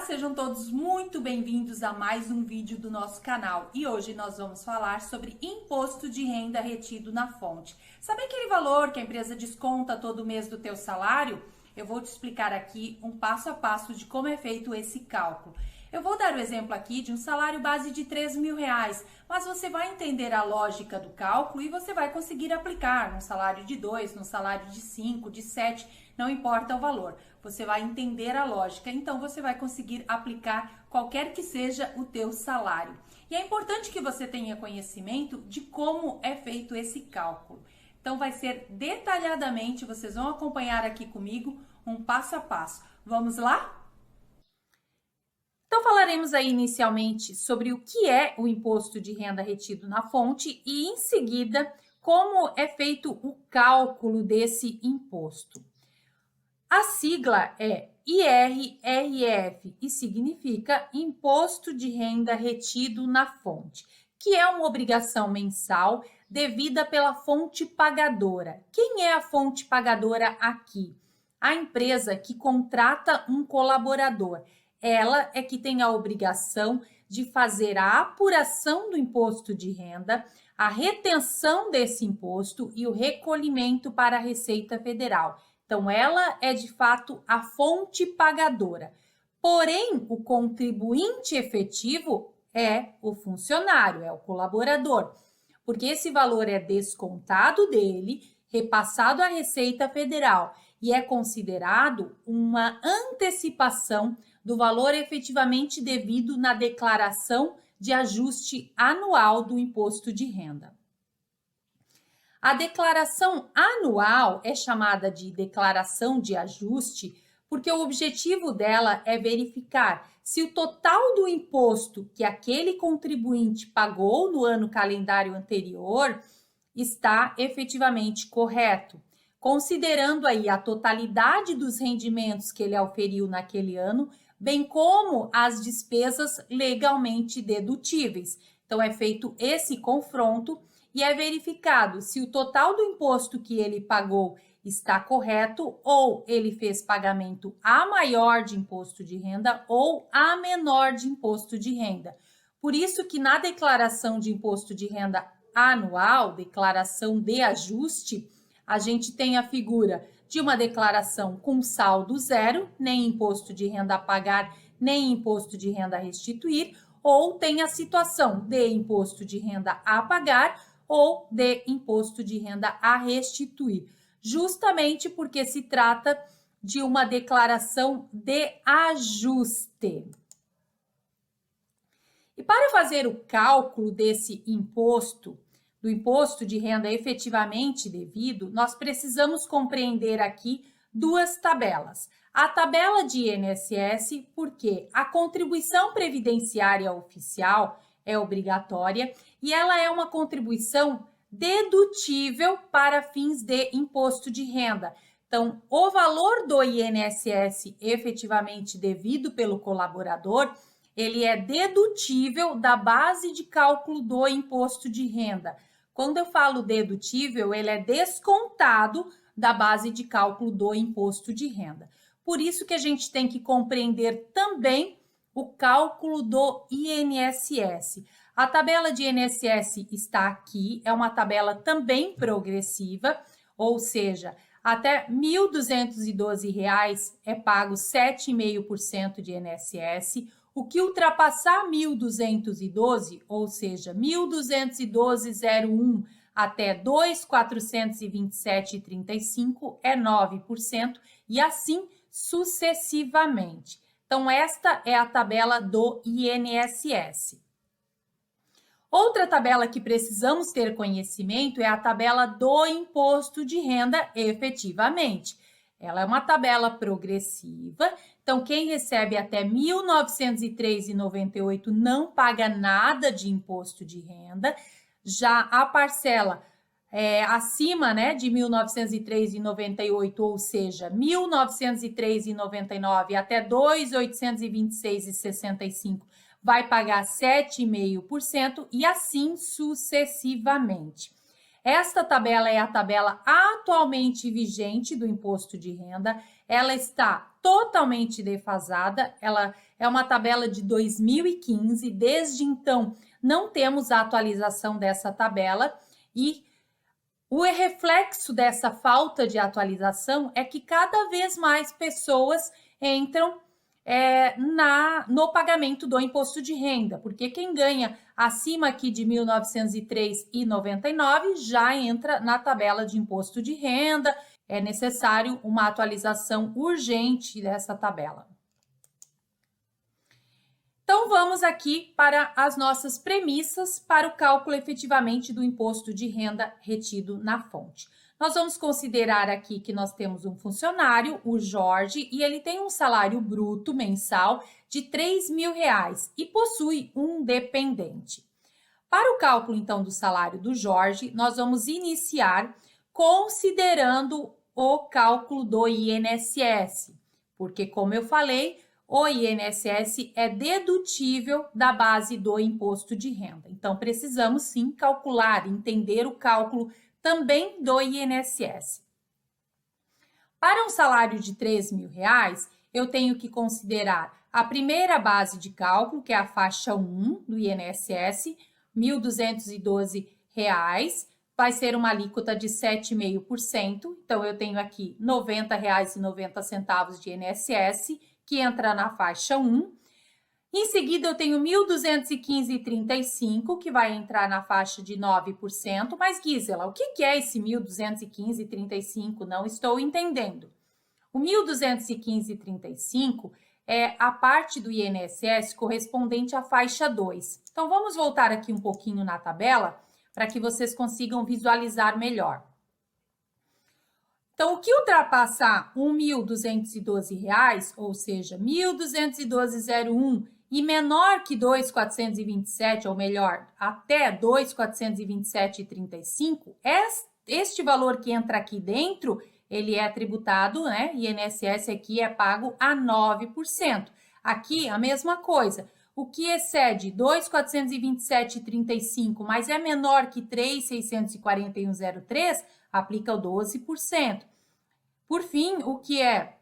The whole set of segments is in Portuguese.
sejam todos muito bem-vindos a mais um vídeo do nosso canal. E hoje nós vamos falar sobre imposto de renda retido na fonte. Sabe aquele valor que a empresa desconta todo mês do teu salário? Eu vou te explicar aqui um passo a passo de como é feito esse cálculo. Eu vou dar o exemplo aqui de um salário base de R$ 3.000, mas você vai entender a lógica do cálculo e você vai conseguir aplicar num salário de 2, num salário de 5, de 7, não importa o valor. Você vai entender a lógica, então você vai conseguir aplicar qualquer que seja o teu salário. E é importante que você tenha conhecimento de como é feito esse cálculo. Então vai ser detalhadamente, vocês vão acompanhar aqui comigo um passo a passo. Vamos lá? Então, falaremos aí inicialmente sobre o que é o imposto de renda retido na fonte e, em seguida, como é feito o cálculo desse imposto. A sigla é IRRF e significa Imposto de Renda Retido na Fonte, que é uma obrigação mensal devida pela fonte pagadora. Quem é a fonte pagadora aqui? A empresa que contrata um colaborador. Ela é que tem a obrigação de fazer a apuração do imposto de renda, a retenção desse imposto e o recolhimento para a Receita Federal. Então, ela é de fato a fonte pagadora. Porém, o contribuinte efetivo é o funcionário, é o colaborador, porque esse valor é descontado dele, repassado à Receita Federal e é considerado uma antecipação do valor efetivamente devido na declaração de ajuste anual do imposto de renda. A declaração anual é chamada de declaração de ajuste porque o objetivo dela é verificar se o total do imposto que aquele contribuinte pagou no ano calendário anterior está efetivamente correto, considerando aí a totalidade dos rendimentos que ele auferiu naquele ano, bem como as despesas legalmente dedutíveis. Então, é feito esse confronto e é verificado se o total do imposto que ele pagou está correto ou ele fez pagamento a maior de imposto de renda ou a menor de imposto de renda. Por isso que na declaração de imposto de renda anual, declaração de ajuste, a gente tem a figura de uma declaração com saldo zero, nem imposto de renda a pagar, nem imposto de renda a restituir, ou tem a situação de imposto de renda a pagar ou de imposto de renda a restituir, justamente porque se trata de uma declaração de ajuste. E para fazer o cálculo desse imposto, do imposto de renda efetivamente devido, nós precisamos compreender aqui duas tabelas. A tabela de INSS, porque a contribuição previdenciária oficial é obrigatória e ela é uma contribuição dedutível para fins de imposto de renda. Então, o valor do INSS efetivamente devido pelo colaborador, ele é dedutível da base de cálculo do imposto de renda. Quando eu falo dedutível, ele é descontado da base de cálculo do imposto de renda. Por isso que a gente tem que compreender também o cálculo do INSS. A tabela de INSS está aqui, é uma tabela também progressiva, ou seja, até R$ 1.212 é pago 7,5% de INSS. O que ultrapassar 1.212, ou seja, 1.212,01 até 2.427,35 é 9% e assim sucessivamente. Então, esta é a tabela do INSS. Outra tabela que precisamos ter conhecimento é a tabela do imposto de renda efetivamente. Ela é uma tabela progressiva, então quem recebe até R$ 1.903,98 não paga nada de imposto de renda. Já a parcela acima, né, de R$ 1.903,98, ou seja, R$ 1.903,99 até R$ 2.826,65, vai pagar 7,5% e assim sucessivamente. Esta tabela é a tabela atualmente vigente do imposto de renda. Ela está totalmente defasada. Ela é uma tabela de 2015. Desde então, não temos a atualização dessa tabela e o reflexo dessa falta de atualização é que cada vez mais pessoas entram no pagamento do imposto de renda, porque quem ganha acima aqui de R$ 1.903,99 já entra na tabela de imposto de renda. É necessário uma atualização urgente dessa tabela. Então, vamos aqui para as nossas premissas para o cálculo efetivamente do imposto de renda retido na fonte. Nós vamos considerar aqui que nós temos um funcionário, o Jorge, e ele tem um salário bruto mensal de R$ 3.000 e possui um dependente. Para o cálculo, então, do salário do Jorge, nós vamos iniciar considerando o cálculo do INSS, porque, como eu falei, o INSS é dedutível da base do imposto de renda. Então, precisamos sim calcular, entender o cálculo também do INSS. Para um salário de R$ 3.000, eu tenho que considerar a primeira base de cálculo, que é a faixa 1 do INSS, R$ 1.212, vai ser uma alíquota de 7,5%. Então, eu tenho aqui R$ 90,90 de INSS, que entra na faixa 1. Em seguida, eu tenho R$ 1.215,35, que vai entrar na faixa de 9%. Mas, Gisela, o que é esse R$ 1.215,35? Não estou entendendo. O R$ 1.215,35 é a parte do INSS correspondente à faixa 2. Então, vamos voltar aqui um pouquinho na tabela para que vocês consigam visualizar melhor. Então, o que ultrapassar R$ 1.212, ou seja, R$ 1.212,01 e menor que R$ 2.427, ou melhor, até R$ 2.427,35, este valor que entra aqui dentro, ele é tributado, né? INSS aqui é pago a 9%. Aqui, a mesma coisa. O que excede 2.427,35, mas é menor que 3.641,03, aplica o 12%. Por fim, o que é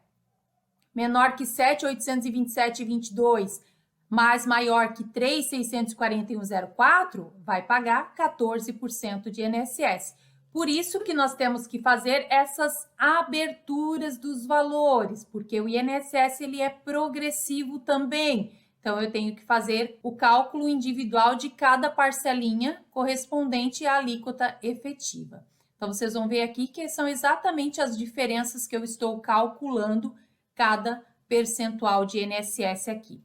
menor que 7.827,22, mas maior que 3.641,04, vai pagar 14% de INSS. Por isso que nós temos que fazer essas aberturas dos valores, porque o INSS ele é progressivo também. Então, eu tenho que fazer o cálculo individual de cada parcelinha correspondente à alíquota efetiva. Então, vocês vão ver aqui que são exatamente as diferenças que eu estou calculando cada percentual de INSS aqui.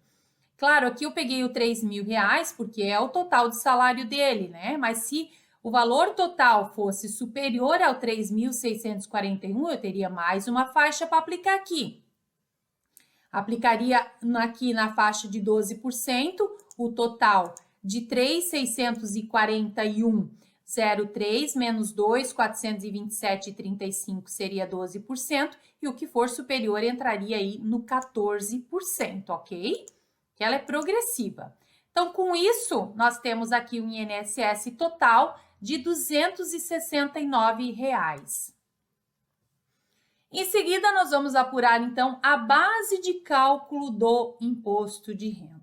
Claro, aqui eu peguei o R$ 3.000, porque é o total de salário dele, né? Mas se o valor total fosse superior ao 3.641, eu teria mais uma faixa para aplicar aqui. Aplicaria aqui na faixa de 12%, o total de 3.641,03 menos 2.427,35 seria 12%, e o que for superior entraria aí no 14%, ok? Que ela é progressiva. Então, com isso, nós temos aqui um INSS total de R$ 269. Em seguida, nós vamos apurar, então, a base de cálculo do imposto de renda.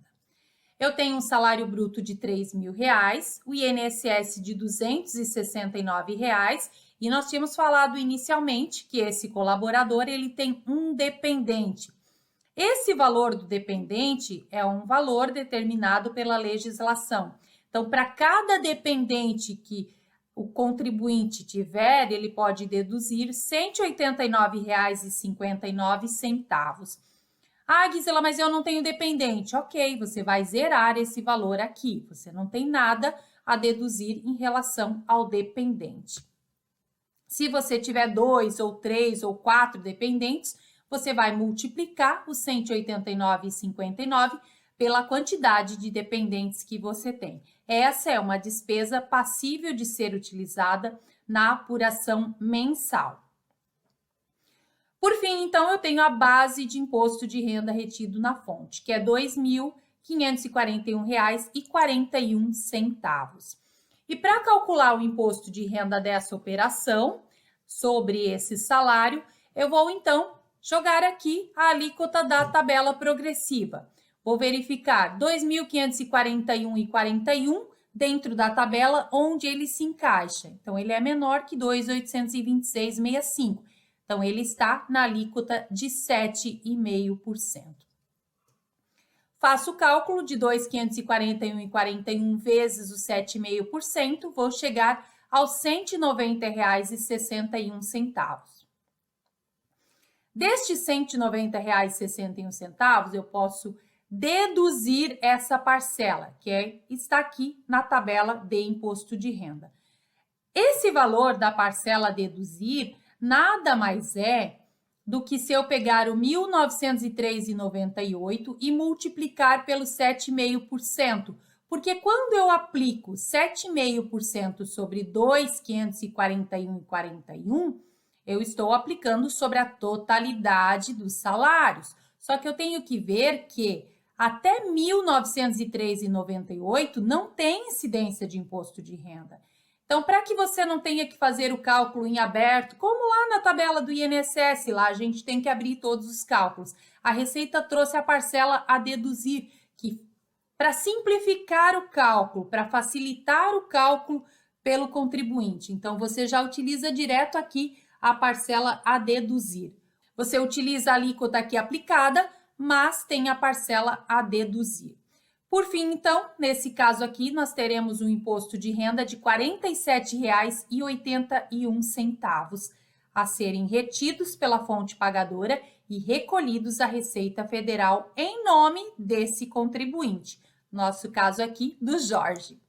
Eu tenho um salário bruto de R$ 3.000, o INSS de R$ 269, e nós tínhamos falado inicialmente que esse colaborador ele tem um dependente. Esse valor do dependente é um valor determinado pela legislação. Então, para cada dependente que o contribuinte tiver, ele pode deduzir R$ 189,59. Ah, Gisela, mas eu não tenho dependente. Ok, você vai zerar esse valor aqui. Você não tem nada a deduzir em relação ao dependente. Se você tiver 2 ou 3 ou 4 dependentes, você vai multiplicar os R$ 189,59 pela quantidade de dependentes que você tem. Essa é uma despesa passível de ser utilizada na apuração mensal. Por fim, então, eu tenho a base de imposto de renda retido na fonte, que é R$ 2.541,41. E para calcular o imposto de renda dessa operação, sobre esse salário, eu vou então jogar aqui a alíquota da tabela progressiva. Vou verificar 2.541,41 dentro da tabela onde ele se encaixa. Então, ele é menor que 2.826,65. Então, ele está na alíquota de 7,5%. Faço o cálculo de 2.541,41 vezes os 7,5%, vou chegar aos R$ 190,61. Destes R$ 190,61, eu posso deduzir essa parcela, que está aqui na tabela de imposto de renda. Esse valor da parcela a deduzir nada mais é do que se eu pegar o R$ 1.903,98 e multiplicar pelo 7,5%, porque quando eu aplico 7,5% sobre 2.541,41, eu estou aplicando sobre a totalidade dos salários. Só que eu tenho que ver que até 1.903,98 não tem incidência de imposto de renda. Então, para que você não tenha que fazer o cálculo em aberto, como lá na tabela do INSS, lá a gente tem que abrir todos os cálculos. A Receita trouxe a parcela a deduzir, que para simplificar o cálculo, para facilitar o cálculo pelo contribuinte. Então, você já utiliza direto aqui a parcela a deduzir. Você utiliza a alíquota aqui aplicada, mas tem a parcela a deduzir. Por fim, então, nesse caso aqui, nós teremos um imposto de renda de R$ 47,81 a serem retidos pela fonte pagadora e recolhidos à Receita Federal em nome desse contribuinte. Nosso caso aqui, do Jorge.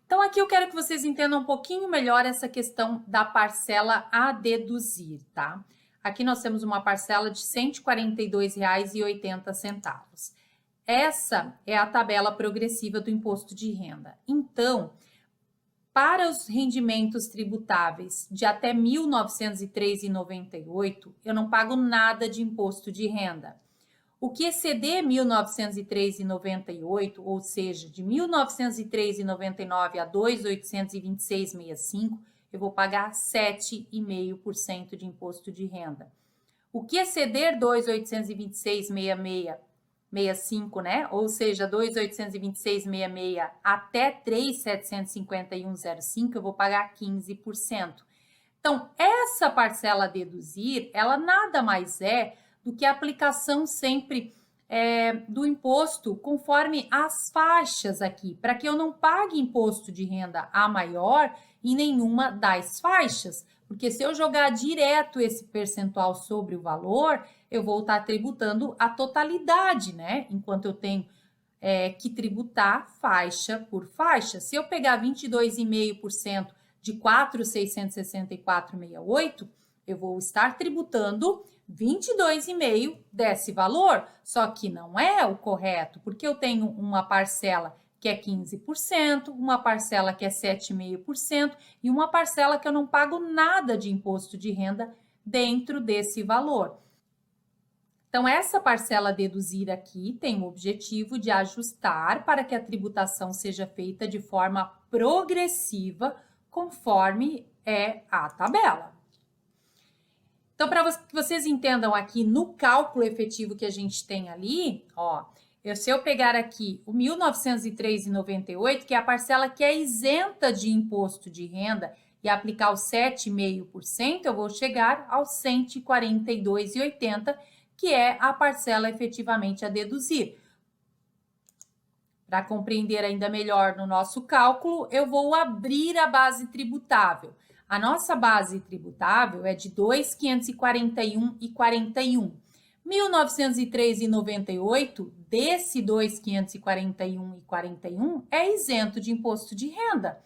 Então, aqui eu quero que vocês entendam um pouquinho melhor essa questão da parcela a deduzir, tá? Aqui nós temos uma parcela de R$ 142,80. Essa é a tabela progressiva do imposto de renda. Então, para os rendimentos tributáveis de até R$ 1.903,98, eu não pago nada de imposto de renda. O que exceder R$ 1.903,98, ou seja, de R$ 1.903,99 a R$ 2.826,65, eu vou pagar 7,5% de imposto de renda. O que exceder R$ 2.826,65, né? Ou seja, 2.826,66 até 3.751,05, eu vou pagar 15%. Então, essa parcela a deduzir, ela nada mais é do que a aplicação sempre do imposto conforme as faixas aqui, para que eu não pague imposto de renda a maior em nenhuma das faixas, porque se eu jogar direto esse percentual sobre o valor, eu vou estar tributando a totalidade, né? Enquanto eu tenho que tributar faixa por faixa. Se eu pegar 22,5% de 4.664,68, eu vou estar tributando 22,5% desse valor, só que não é o correto, porque eu tenho uma parcela que é 15%, uma parcela que é 7,5% e uma parcela que eu não pago nada de imposto de renda dentro desse valor. Então, essa parcela a deduzir aqui tem o objetivo de ajustar para que a tributação seja feita de forma progressiva, conforme é a tabela. Então, para que vocês entendam aqui no cálculo efetivo que a gente tem ali, ó, se eu pegar aqui o 1.903,98, que é a parcela que é isenta de imposto de renda, e aplicar o 7,5%, eu vou chegar aos 142,80, que é a parcela efetivamente a deduzir. Para compreender ainda melhor no nosso cálculo, eu vou abrir a base tributável. A nossa base tributável é de 2.541,41. 1.903,98 desse 2.541,41 é isento de imposto de renda.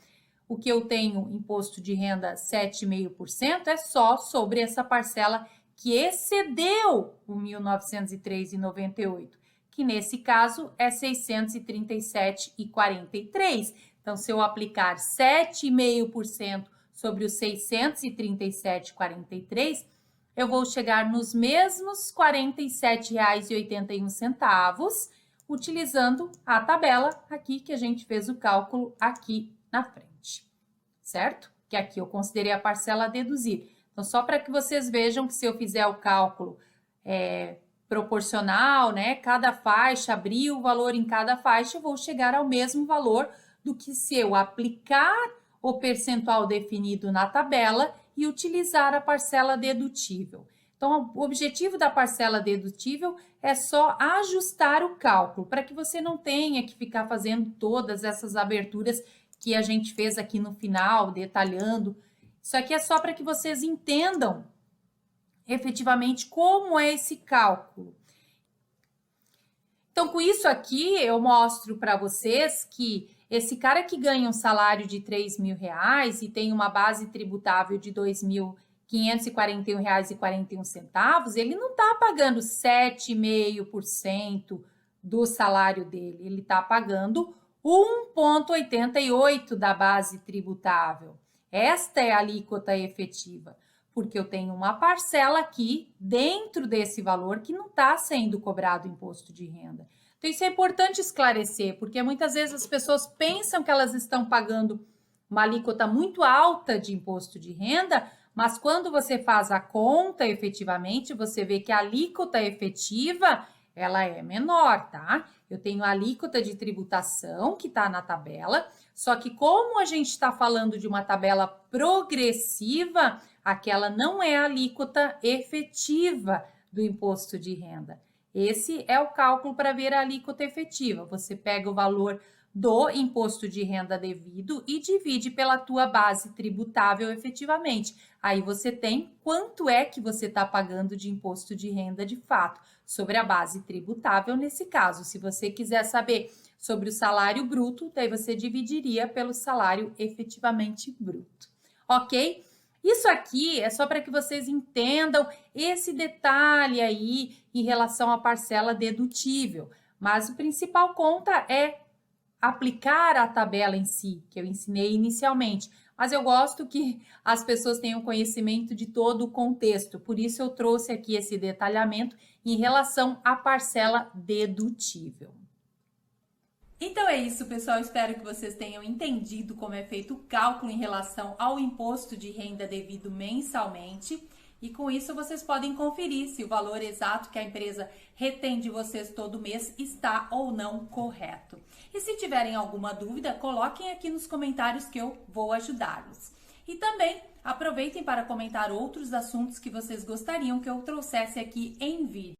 O que eu tenho imposto de renda 7,5% é só sobre essa parcela que excedeu o 1.903,98, que nesse caso é 637,43. Então, se eu aplicar 7,5% sobre os 637,43, eu vou chegar nos mesmos R$ 47,81, utilizando a tabela aqui que a gente fez o cálculo aqui na frente, certo? Que aqui eu considerei a parcela a deduzir. Então, só para que vocês vejam que se eu fizer o cálculo proporcional, né? Cada faixa, abrir o valor em cada faixa, eu vou chegar ao mesmo valor do que se eu aplicar o percentual definido na tabela e utilizar a parcela dedutível. Então, o objetivo da parcela dedutível é só ajustar o cálculo, para que você não tenha que ficar fazendo todas essas aberturas que a gente fez aqui no final, detalhando. Isso aqui é só para que vocês entendam efetivamente como é esse cálculo. Então, com isso aqui, eu mostro para vocês que esse cara que ganha um salário de R$3.000 e tem uma base tributável de R$2.541,41, ele não está pagando 7,5% do salário dele, ele está pagando 1,88% da base tributável. Esta é a alíquota efetiva, porque eu tenho uma parcela aqui dentro desse valor que não está sendo cobrado imposto de renda. Então, isso é importante esclarecer, porque muitas vezes as pessoas pensam que elas estão pagando uma alíquota muito alta de imposto de renda, mas quando você faz a conta efetivamente, você vê que a alíquota efetiva, ela é menor, tá? Eu tenho a alíquota de tributação que está na tabela, só que como a gente está falando de uma tabela progressiva, aquela não é a alíquota efetiva do imposto de renda. Esse é o cálculo para ver a alíquota efetiva. Você pega o valor do imposto de renda devido e divide pela tua base tributável efetivamente. Aí você tem quanto é que você está pagando de imposto de renda de fato, sobre a base tributável nesse caso. Se você quiser saber sobre o salário bruto, daí você dividiria pelo salário efetivamente bruto, ok? Isso aqui é só para que vocês entendam esse detalhe aí em relação à parcela dedutível, mas o principal conta é aplicar a tabela em si, que eu ensinei inicialmente, mas eu gosto que as pessoas tenham conhecimento de todo o contexto, por isso eu trouxe aqui esse detalhamento em relação à parcela dedutível. Então é isso, pessoal. Espero que vocês tenham entendido como é feito o cálculo em relação ao imposto de renda devido mensalmente. E com isso vocês podem conferir se o valor exato que a empresa retém de vocês todo mês está ou não correto. E se tiverem alguma dúvida, coloquem aqui nos comentários que eu vou ajudá-los. E também aproveitem para comentar outros assuntos que vocês gostariam que eu trouxesse aqui em vídeo.